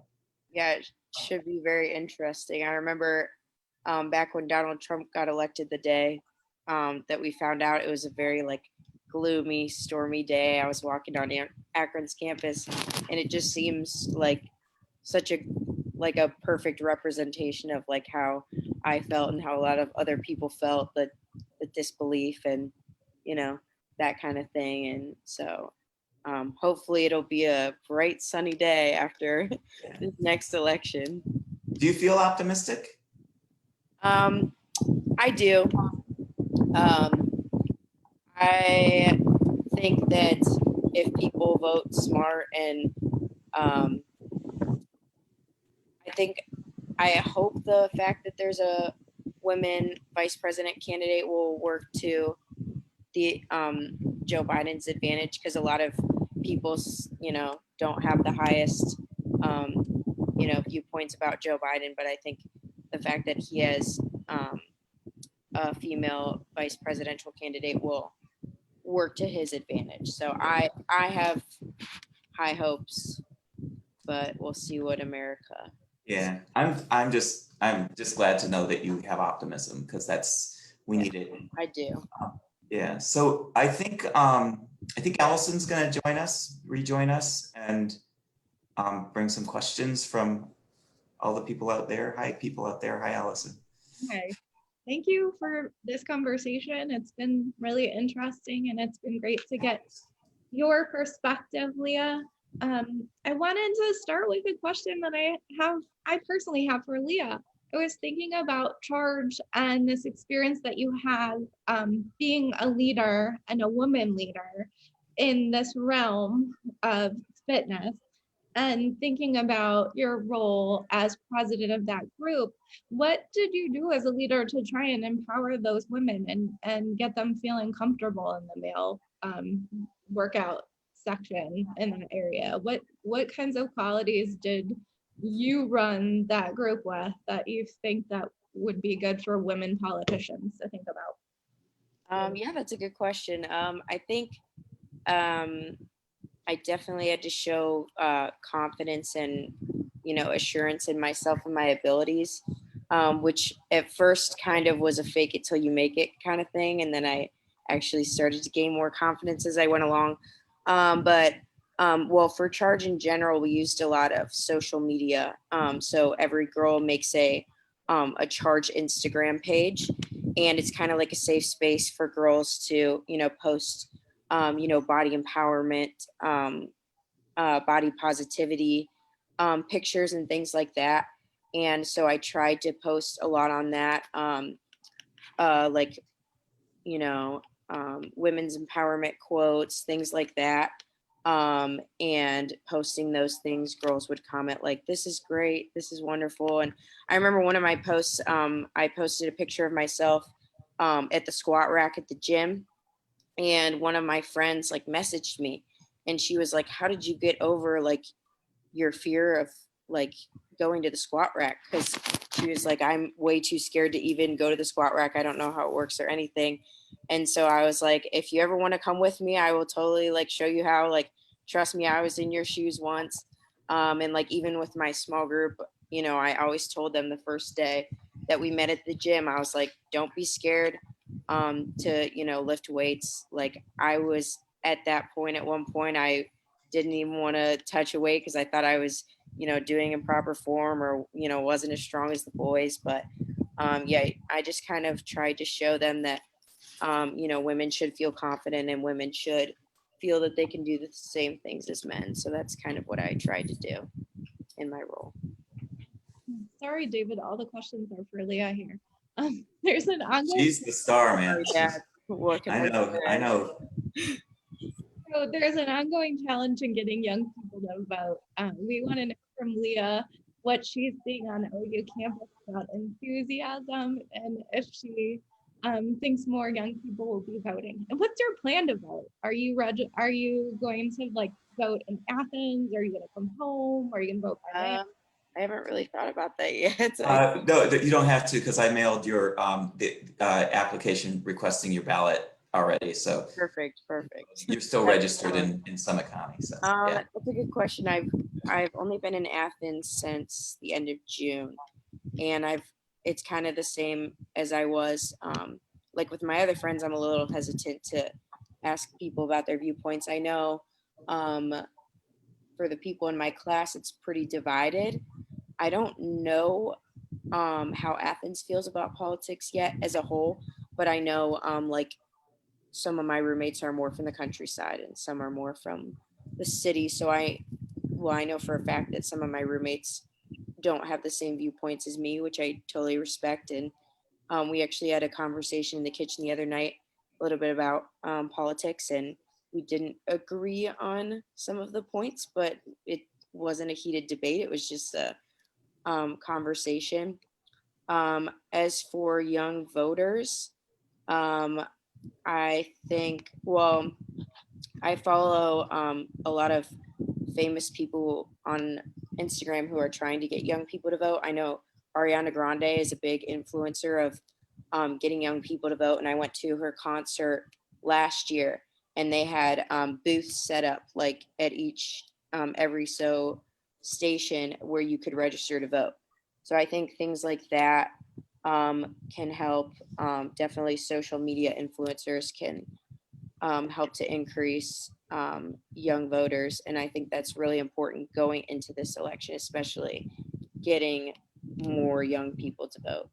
Yeah, it should be very interesting. I remember back when Donald Trump got elected, the day that we found out, it was a very like gloomy, stormy day. I was walking on Akron's campus, and it just seems like such a like a perfect representation of like how I felt and how a lot of other people felt, the disbelief and, you know, that kind of thing. And so hopefully it'll be a bright sunny day after this next election. Do you feel optimistic? I do. I think that if people vote smart and I hope the fact that there's a women vice president candidate will work to the Joe Biden's advantage, because a lot of people, you know, don't have the highest, you know, viewpoints about Joe Biden. But I think the fact that he has a female vice presidential candidate will work to his advantage. So I have high hopes, but we'll see what America. Yeah, I'm just glad to know that you have optimism, because we need it. I do. Yeah, so I think Allison's going to rejoin us, and bring some questions from all the people out there. Hi, people out there. Hi, Allison. Okay. Thank you for this conversation. It's been really interesting, and it's been great to get your perspective, Leah. I wanted to start with a question that I personally have for Leah. I was thinking about charge and this experience that you have being a leader and a woman leader in this realm of fitness, and thinking about your role as president of that group. What did you do as a leader to try and empower those women and get them feeling comfortable in the male workout section in that area? What kinds of qualities did you run that group with that you think that would be good for women politicians to think about? Yeah, that's a good question. I think I definitely had to show confidence and, you know, assurance in myself and my abilities, which at first kind of was a fake it till you make it kind of thing. And then I actually started to gain more confidence as I went along. Well, for charge in general, we used a lot of social media. So every girl makes a charge Instagram page, and it's kind of like a safe space for girls to, you know, post, you know, body empowerment, body positivity, pictures and things like that. And so I tried to post a lot on that, like, you know, women's empowerment quotes, things like that. And posting those things, girls would comment like, "This is great, this is wonderful." And I remember one of my posts, I posted a picture of myself at the squat rack at the gym, and one of my friends like messaged me, and she was like, "How did you get over like your fear of like going to the squat rack?" Because she was like, "I'm way too scared to even go to the squat rack. I don't know how it works or anything." And so I was like, "If you ever want to come with me, I will totally like show you how. Like, trust me, I was in your shoes once." And like even with my small group, you know, I always told them the first day that we met at the gym, I was like, "Don't be scared to, you know, lift weights." Like I was at that point, at one point, I didn't even want to touch a weight because I thought I was, you know, doing in proper form, or, you know, wasn't as strong as the boys. But yeah, I just kind of tried to show them that, you know, women should feel confident and women should feel that they can do the same things as men. So that's kind of what I tried to do in my role. Sorry, David, all the questions are for Leah here. There's an ongoing. She's the star, man. Yeah, I know. So there's an ongoing challenge in getting young people to vote. We want to know from Leah what she's seeing on OU campus about enthusiasm, and if she thinks more young people will be voting. And what's your plan to vote? Are you going to like vote in Athens? Are you going to come home? Are you going to vote by mail? I haven't really thought about that yet. No, you don't have to, because I mailed your application requesting your ballot already. So perfect. You're still registered in Summit County. So yeah. That's a good question. I've only been in Athens since the end of June, and it's kind of the same as I was. Like with my other friends, I'm a little hesitant to ask people about their viewpoints. I know for the people in my class, it's pretty divided. I don't know how Athens feels about politics yet as a whole, but I know like some of my roommates are more from the countryside and some are more from the city. So I know for a fact that some of my roommates don't have the same viewpoints as me, which I totally respect. And we actually had a conversation in the kitchen the other night, a little bit about politics, and we didn't agree on some of the points, but it wasn't a heated debate. It was just a conversation. As for young voters, um, I think, well, I follow a lot of famous people on Instagram who are trying to get young people to vote. I know Ariana Grande is a big influencer of getting young people to vote, and I went to her concert last year, and they had booths set up like at each every so station where you could register to vote. So I think things like that can help. Definitely, social media influencers can help to increase young voters. And I think that's really important going into this election, especially getting more young people to vote.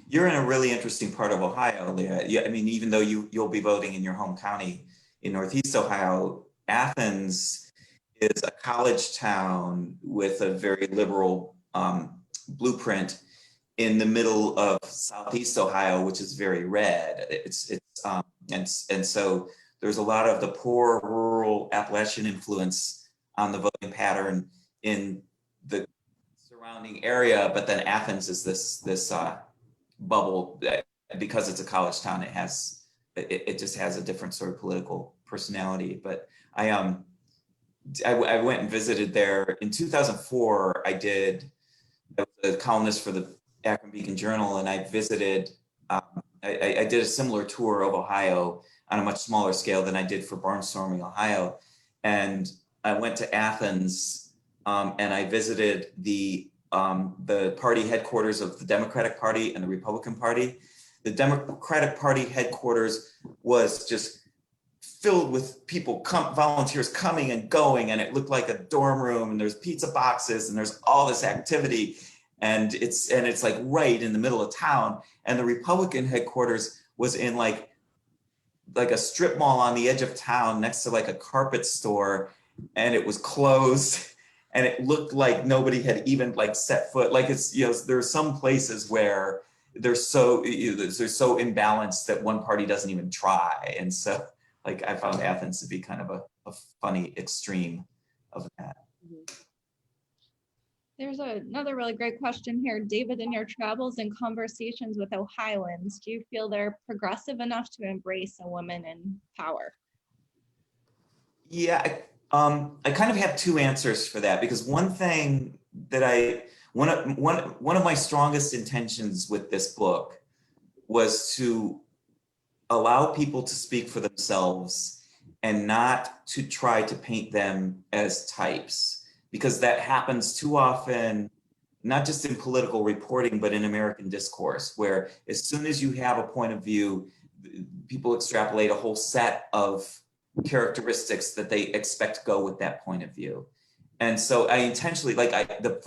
You're in a really interesting part of Ohio, Leah. Yeah, I mean, even though you'll be voting in your home county in Northeast Ohio, Athens is a college town with a very liberal blueprint in the middle of Southeast Ohio, which is very red. And so there's a lot of the poor rural Appalachian influence on the voting pattern in the surrounding area, but then Athens is this bubble that, because it's a college town, it just has a different sort of political personality. But I went and visited there in 2004. I was a columnist for the Akron Beacon Journal, and I visited. I did a similar tour of Ohio on a much smaller scale than I did for Barnstorming Ohio, and I went to Athens, and I visited the party headquarters of the Democratic Party and the Republican Party. The Democratic Party headquarters was just filled with people, volunteers coming and going, and it looked like a dorm room, and there's pizza boxes, and there's all this activity, and it's like right in the middle of town. And the Republican headquarters was in like a strip mall on the edge of town next to like a carpet store, and it was closed. And it looked like nobody had even like set foot. Like it's, there are some places where they're so imbalanced that one party doesn't even try. And so like I found Athens to be kind of a funny extreme of that. There's another really great question here. David, in your travels and conversations with Ohioans, do you feel they're progressive enough to embrace a woman in power? Yeah, I kind of have two answers for that, because one thing that one of my strongest intentions with this book was to allow people to speak for themselves and not to try to paint them as types, because that happens too often, not just in political reporting, but in American discourse, where as soon as you have a point of view, people extrapolate a whole set of characteristics that they expect to go with that point of view. And so I intentionally, the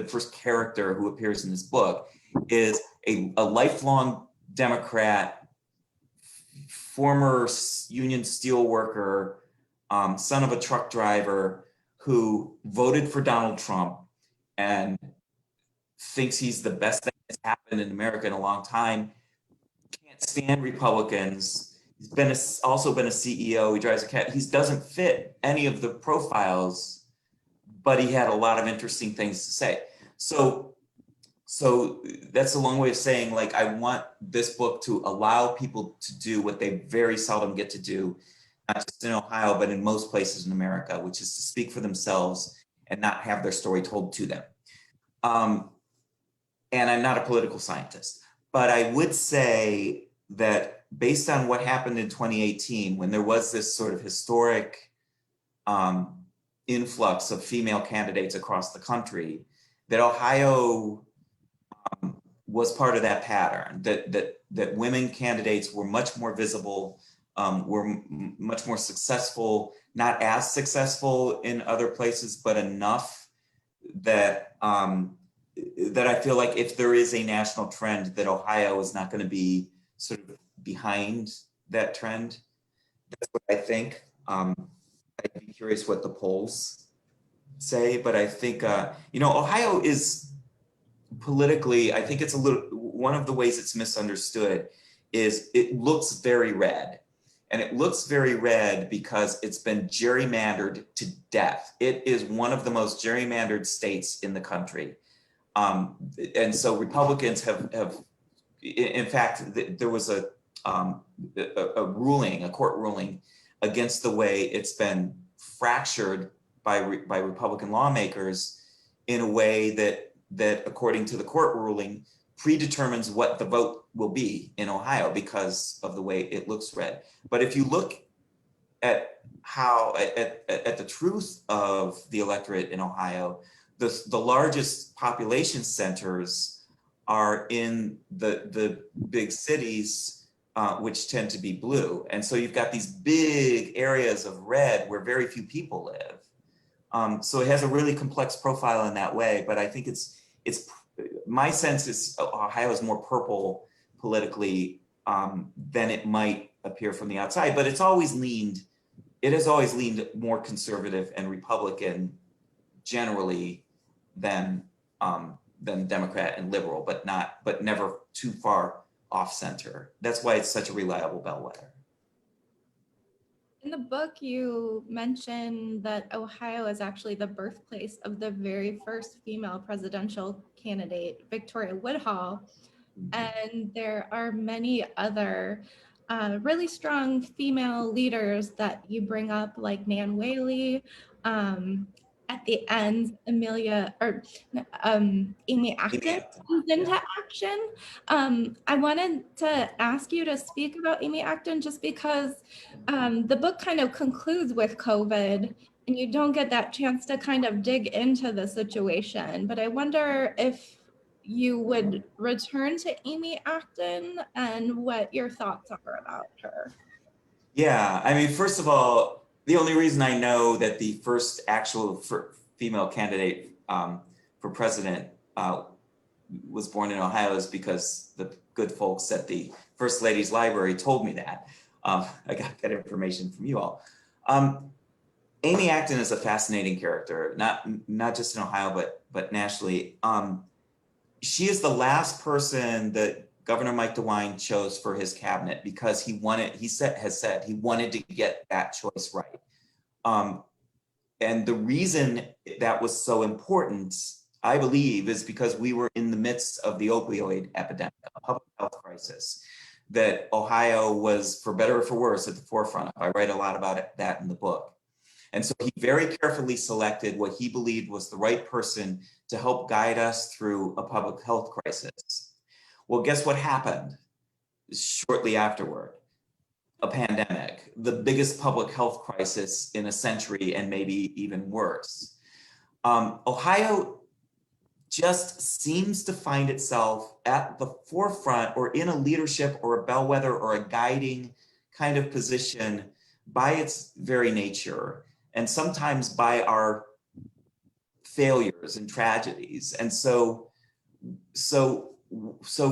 first character who appears in this book is a lifelong Democrat, former union steel worker, son of a truck driver, who voted for Donald Trump and thinks he's the best thing that's happened in America in a long time, can't stand Republicans. He's also been a CEO. He drives a cat. He doesn't fit any of the profiles, but he had a lot of interesting things to say. So that's a long way of saying, like, I want this book to allow people to do what they very seldom get to do, not just in Ohio, but in most places in America, which is to speak for themselves and not have their story told to them. And I'm not a political scientist, but I would say that based on what happened in 2018, when there was this sort of historic influx of female candidates across the country, that Ohio was part of that pattern, that women candidates were much more visible were much more successful, not as successful in other places, but enough that that I feel like if there is a national trend, that Ohio is not going to be sort of behind that trend. That's what I think. I'd be curious what the polls say, but I think, Ohio is politically, I think it's one of the ways it's misunderstood is it looks very red. And it looks very red because it's been gerrymandered to death. It is one of the most gerrymandered states in the country. And so Republicans have in fact, there was a court ruling against the way it's been fractured by Republican lawmakers in a way that according to the court ruling, predetermines what the vote will be in Ohio because of the way it looks red. But if you look at how at the truth of the electorate in Ohio, the largest population centers are in the big cities, which tend to be blue. And so you've got these big areas of red where very few people live. So it has a really complex profile in that way, but I think it's my sense is Ohio is more purple politically than it might appear from the outside, but it has always leaned more conservative and Republican generally than Democrat and liberal, but never too far off center. That's why it's such a reliable bellwether. In the book, you mentioned that Ohio is actually the birthplace of the very first female presidential candidate, Victoria Woodhull. And there are many other really strong female leaders that you bring up, like Nan Whaley. At the end, Amy Acton comes into action. I wanted to ask you to speak about Amy Acton just because the book kind of concludes with COVID and you don't get that chance to kind of dig into the situation. But I wonder if you would return to Amy Acton and what your thoughts are about her. Yeah, I mean, first of all, the only reason I know that the first actual female candidate for president was born in Ohio is because the good folks at the First Lady's Library told me that. I got that information from you all. Amy Acton is a fascinating character, not just in Ohio, but nationally. She is the last person that Governor Mike DeWine chose for his cabinet because he has said he wanted to get that choice right. And the reason that was so important, I believe, is because we were in the midst of the opioid epidemic, a public health crisis that Ohio was, for better or for worse, at the forefront of. I write a lot about that in the book. And so he very carefully selected what he believed was the right person to help guide us through a public health crisis. Well, guess what happened shortly afterward? A pandemic, the biggest public health crisis in a century and maybe even worse. Ohio just seems to find itself at the forefront or in a leadership or a bellwether or a guiding kind of position by its very nature, and sometimes by our failures and tragedies. And so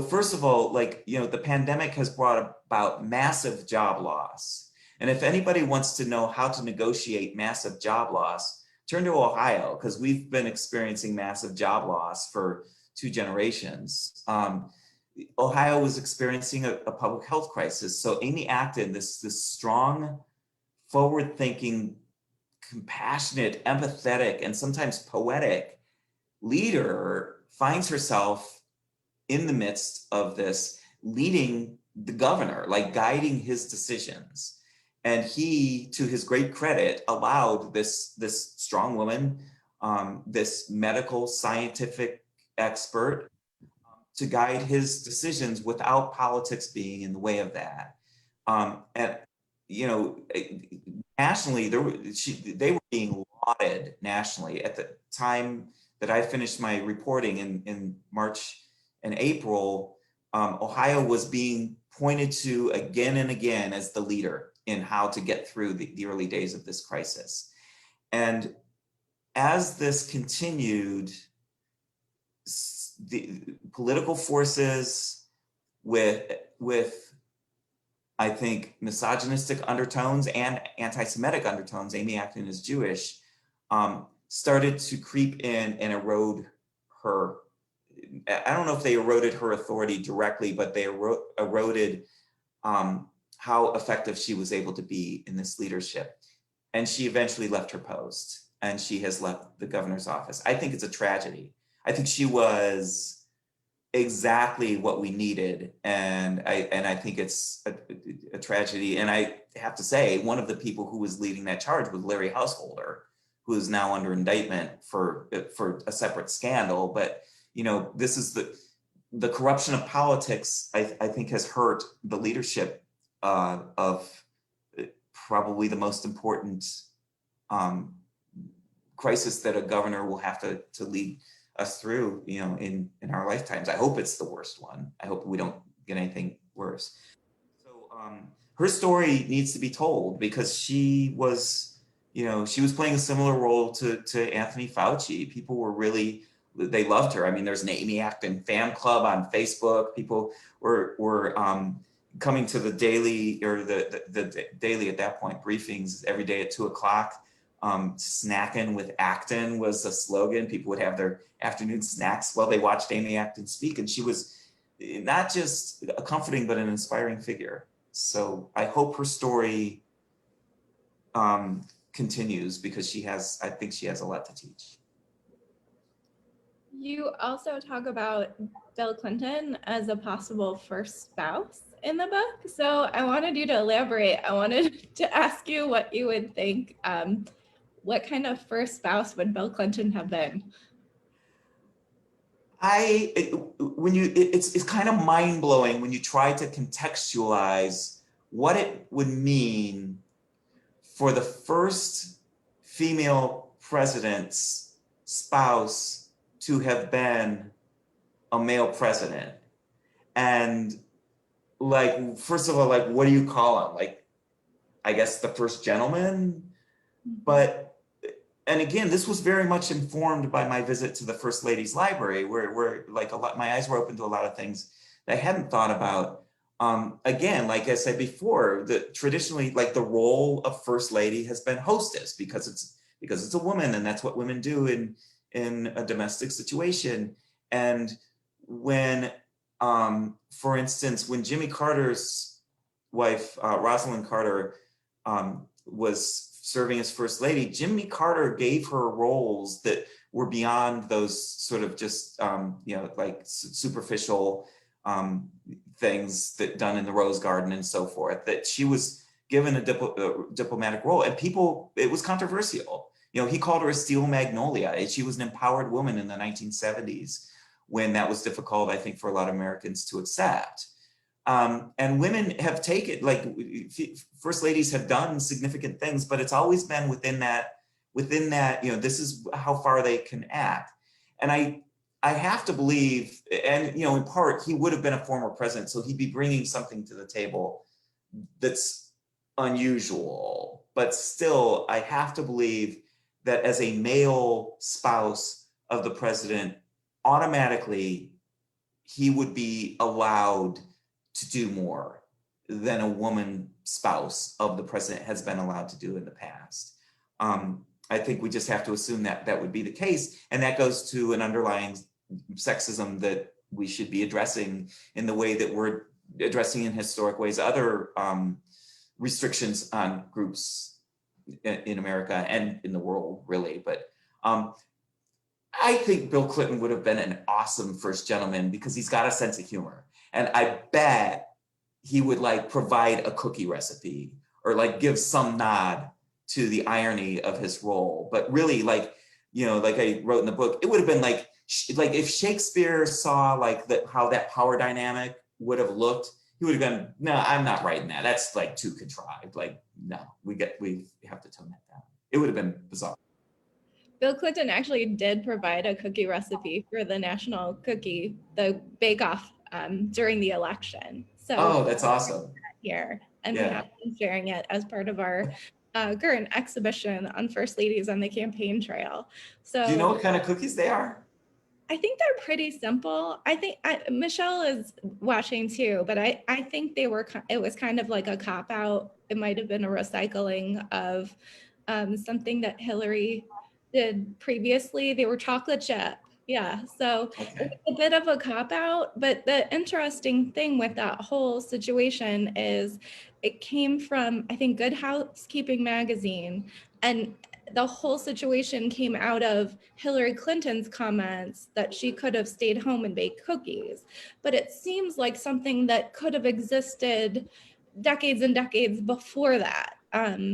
first of all, the pandemic has brought about massive job loss. And if anybody wants to know how to negotiate massive job loss, turn to Ohio, because we've been experiencing massive job loss for 2 generations. Ohio was experiencing a public health crisis. So Amy Acton, this strong, forward-thinking, compassionate, empathetic, and sometimes poetic leader finds herself in the midst of this, leading the governor, like guiding his decisions. And he, to his great credit, allowed this strong woman, this medical scientific expert, to guide his decisions without politics being in the way of that. And nationally, they were being lauded nationally at the time that I finished my reporting in March and April. Ohio was being pointed to again and again as the leader in how to get through the early days of this crisis. And as this continued, the political forces with I think misogynistic undertones and anti-Semitic undertones, Amy Acton is Jewish, started to creep in and erode her. I don't know if they eroded her authority directly, but they eroded how effective she was able to be in this leadership. And she eventually left her post, and she has left the governor's office. I think it's a tragedy. I think she was exactly what we needed, and I think it's a tragedy. And I have to say, one of the people who was leading that charge was Larry Householder, who is now under indictment for a separate scandal. But you know, this is the corruption of politics. I think has hurt the leadership of probably the most important crisis that a governor will have to lead us through, you know, in our lifetimes. I hope it's the worst one. I hope we don't get anything worse. So her story needs to be told, because she was, you know, she was playing a similar role to Anthony Fauci. People were really, they loved her. I mean, there's an Amy Acton fan club on Facebook. People were coming to the daily, or the daily at that point, briefings every day at 2:00. Snacking with Acton was a slogan. People would have their afternoon snacks while they watched Amy Acton speak. And she was not just a comforting, but an inspiring figure. So I hope her story continues, because I think she has a lot to teach. You also talk about Bill Clinton as a possible first spouse in the book. So I wanted you to elaborate. I wanted to ask you what you would think. What kind of first spouse would Bill Clinton have been? It's kind of mind-blowing when you try to contextualize what it would mean for the first female president's spouse to have been a male president. And like, first of all, like, what do you call him? Like, I guess the first gentleman. But, and again, this was very much informed by my visit to the First Lady's Library, where like my eyes were open to a lot of things that I hadn't thought about. Again, like I said before, traditionally, like, the role of First Lady has been hostess, because it's a woman, and that's what women do in a domestic situation. And when, for instance, when Jimmy Carter's wife, Rosalind Carter, was serving as First Lady, Jimmy Carter gave her roles that were beyond those sort of just, you know, like superficial things that done in the Rose Garden and so forth, that she was given a diplomatic role. And it was controversial. You know, he called her a steel magnolia. And she was an empowered woman in the 1970s, when that was difficult, I think, for a lot of Americans to accept. And women have taken, like, First Ladies have done significant things, but it's always been within that, you know, this is how far they can act. And I have to believe, and, you know, in part, he would have been a former president, so he'd be bringing something to the table that's unusual. But still, I have to believe that as a male spouse of the president, automatically, he would be allowed to do more than a woman spouse of the president has been allowed to do in the past. I think we just have to assume that that would be the case. And that goes to an underlying sexism that we should be addressing in the way that we're addressing in historic ways other restrictions on groups in America and in the world, really. But I think Bill Clinton would have been an awesome first gentleman, because he's got a sense of humor. And I bet he would, like, provide a cookie recipe, or like give some nod to the irony of his role. But really, like, you know, like I wrote in the book, it would have been like if Shakespeare saw like how that power dynamic would have looked, he would have gone, no, I'm not writing that. That's like too contrived. Like, no, we have to tone that down. It would have been bizarre. Bill Clinton actually did provide a cookie recipe for the national cookie, the bake-off, during the election. So, oh, that's awesome. Here, and we have been sharing it as part of our current exhibition on First Ladies on the Campaign Trail. So do you know what kind of cookies they are? I think they're pretty simple. I think Michelle is watching too, but I think it was kind of like a cop out. It might have been a recycling of something that Hillary did previously. They were chocolate chip. Yeah, so Okay. a bit of a cop out, but the interesting thing with that whole situation is it came from, I think, Good Housekeeping magazine, and the whole situation came out of Hillary Clinton's comments that she could have stayed home and baked cookies. But it seems like something that could have existed decades and decades before that.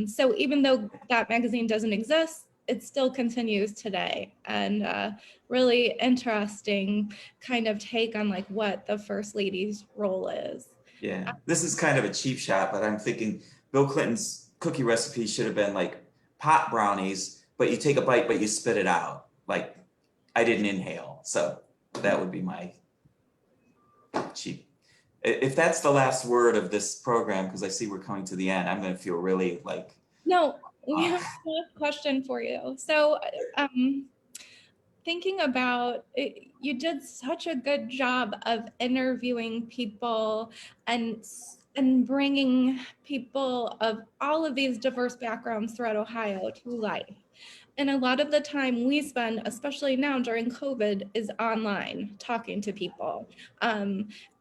So even though that magazine doesn't exist, it still continues today. And really interesting kind of take on like what the First Lady's role is. Yeah, this is kind of a cheap shot, but I'm thinking Bill Clinton's cookie recipe should have been like pot brownies, but you take a bite, but you spit it out. Like I didn't inhale. So that would be my cheap. If that's the last word of this program, because I see we're coming to the end, I'm going to feel really like. No, we have a question for you. So thinking about it, you did such a good job of interviewing people and bringing people of all of these diverse backgrounds throughout Ohio to life. And a lot of the time we spend, especially now during COVID, is online talking to people.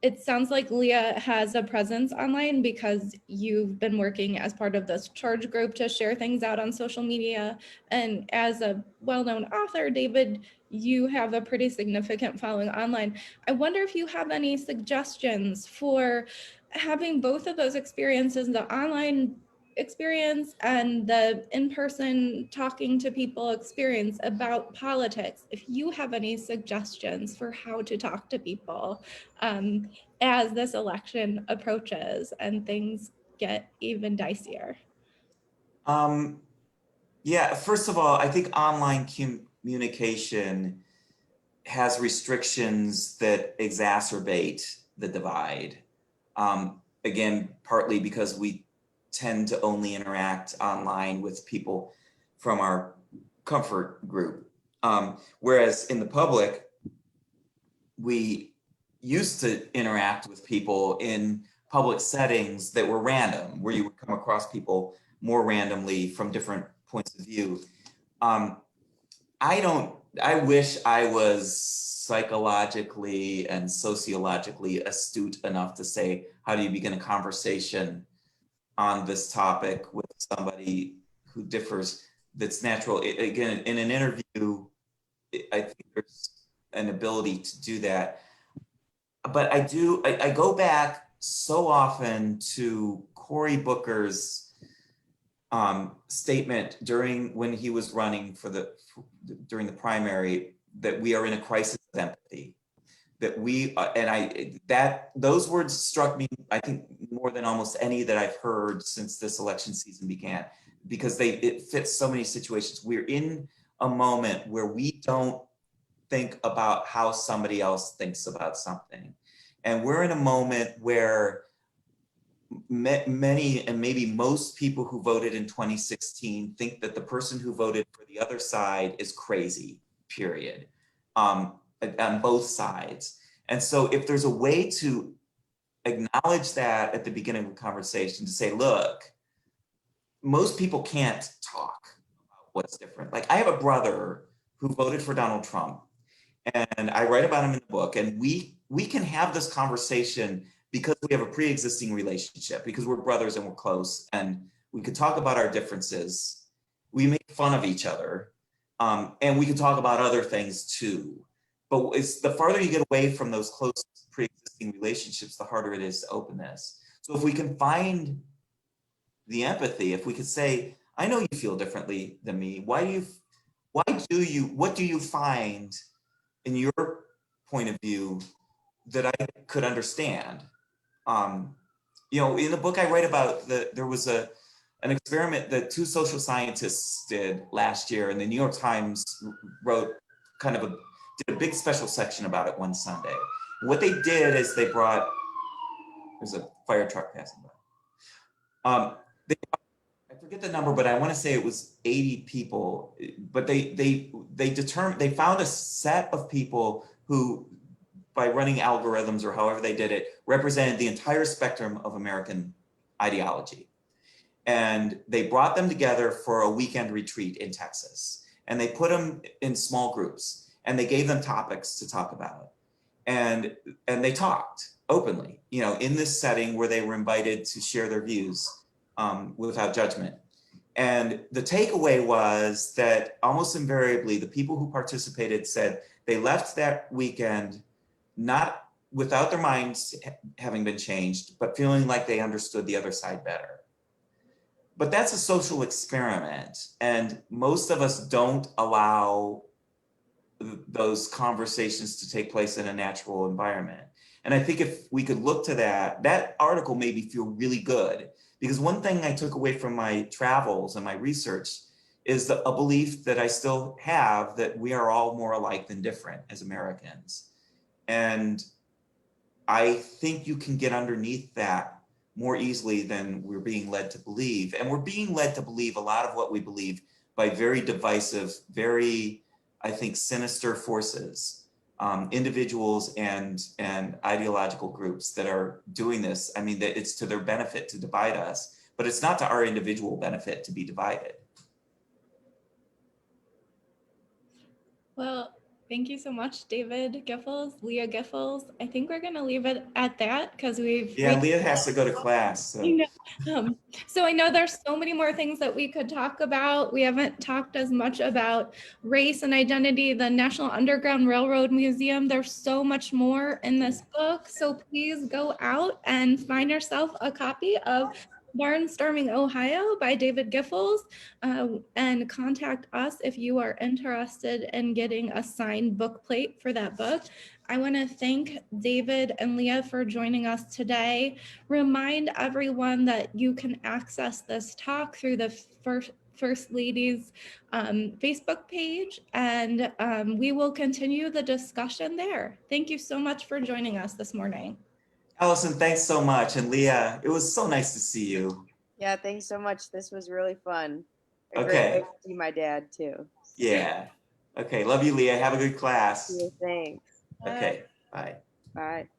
It sounds like Leah has a presence online because you've been working as part of this charge group to share things out on social media. And as a well-known author, David, you have a pretty significant following online. I wonder if you have any suggestions for having both of those experiences, the online experience and the in-person talking to people experience about politics, if you have any suggestions for how to talk to people as this election approaches and things get even dicier. Yeah, first of all, I think online communication has restrictions that exacerbate the divide. Again, partly because we tend to only interact online with people from our comfort group. Whereas in the public, we used to interact with people in public settings that were random, where you would come across people more randomly from different points of view. I wish I was psychologically and sociologically astute enough to say, how do you begin a conversation on this topic with somebody who differs, that's natural. Again, in an interview, I think there's an ability to do that. But I go back so often to Cory Booker's statement during when he was running during the primary, that we are in a crisis of empathy. That those words struck me, I think, more than almost any that I've heard since this election season began, because it fits so many situations. We're in a moment where we don't think about how somebody else thinks about something. And we're in a moment where many and maybe most people who voted in 2016 think that the person who voted for the other side is crazy, period, on both sides. And so if there's a way to acknowledge that at the beginning of the conversation, to say, look, most people can't talk about what's different. Like, I have a brother who voted for Donald Trump, and I write about him in the book, and we can have this conversation because we have a pre-existing relationship, because we're brothers and we're close, and we could talk about our differences. We make fun of each other, and we can talk about other things too. But it's the farther you get away from those close pre-existing relationships, the harder it is to open this. So if we can find the empathy, if we could say, I know you feel differently than me. What do you find in your point of view that I could understand? In the book I write about, there was an experiment that two social scientists did last year, and the New York Times wrote did a big special section about it one Sunday. What they did is they brought, there's a fire truck passing by. They, I forget the number, but I want to say it was 80 people. But they found a set of people who, by running algorithms or however they did it, represented the entire spectrum of American ideology. And they brought them together for a weekend retreat in Texas. And they put them in small groups and they gave them topics to talk about. And they talked openly, you know, in this setting where they were invited to share their views without judgment. And the takeaway was that almost invariably, the people who participated said they left that weekend not without their minds having been changed, but feeling like they understood the other side better. But that's a social experiment, and most of us don't allow those conversations to take place in a natural environment. And I think if we could look to that article made me feel really good, because one thing I took away from my travels and my research is a belief that I still have that we are all more alike than different as Americans. And I think you can get underneath that more easily than we're being led to believe. And we're being led to believe a lot of what we believe by very divisive, very, I think, sinister forces, individuals and ideological groups that are doing this. I mean, that it's to their benefit to divide us, but it's not to our individual benefit to be divided. Well, thank you so much, David Giffels, Leah Giffels. I think we're going to leave it at that because Yeah, Leah has to go to class. So. So I know there's so many more things that we could talk about. We haven't talked as much about race and identity, the National Underground Railroad Museum. There's so much more in this book. So please go out and find yourself a copy of Barnstorming Ohio by David Giffels, and contact us if you are interested in getting a signed book plate for that book. I want to thank David and Leah for joining us today. Remind everyone that you can access this talk through the First Lady's Facebook page, and we will continue the discussion there. Thank you so much for joining us this morning. Allison, thanks so much. And Leah, it was so nice to see you. Yeah, thanks so much. This was really fun. Okay. Great way to see my dad too. Yeah. Okay. Love you, Leah. Have a good class. Yeah, thanks. Okay. Bye. Bye.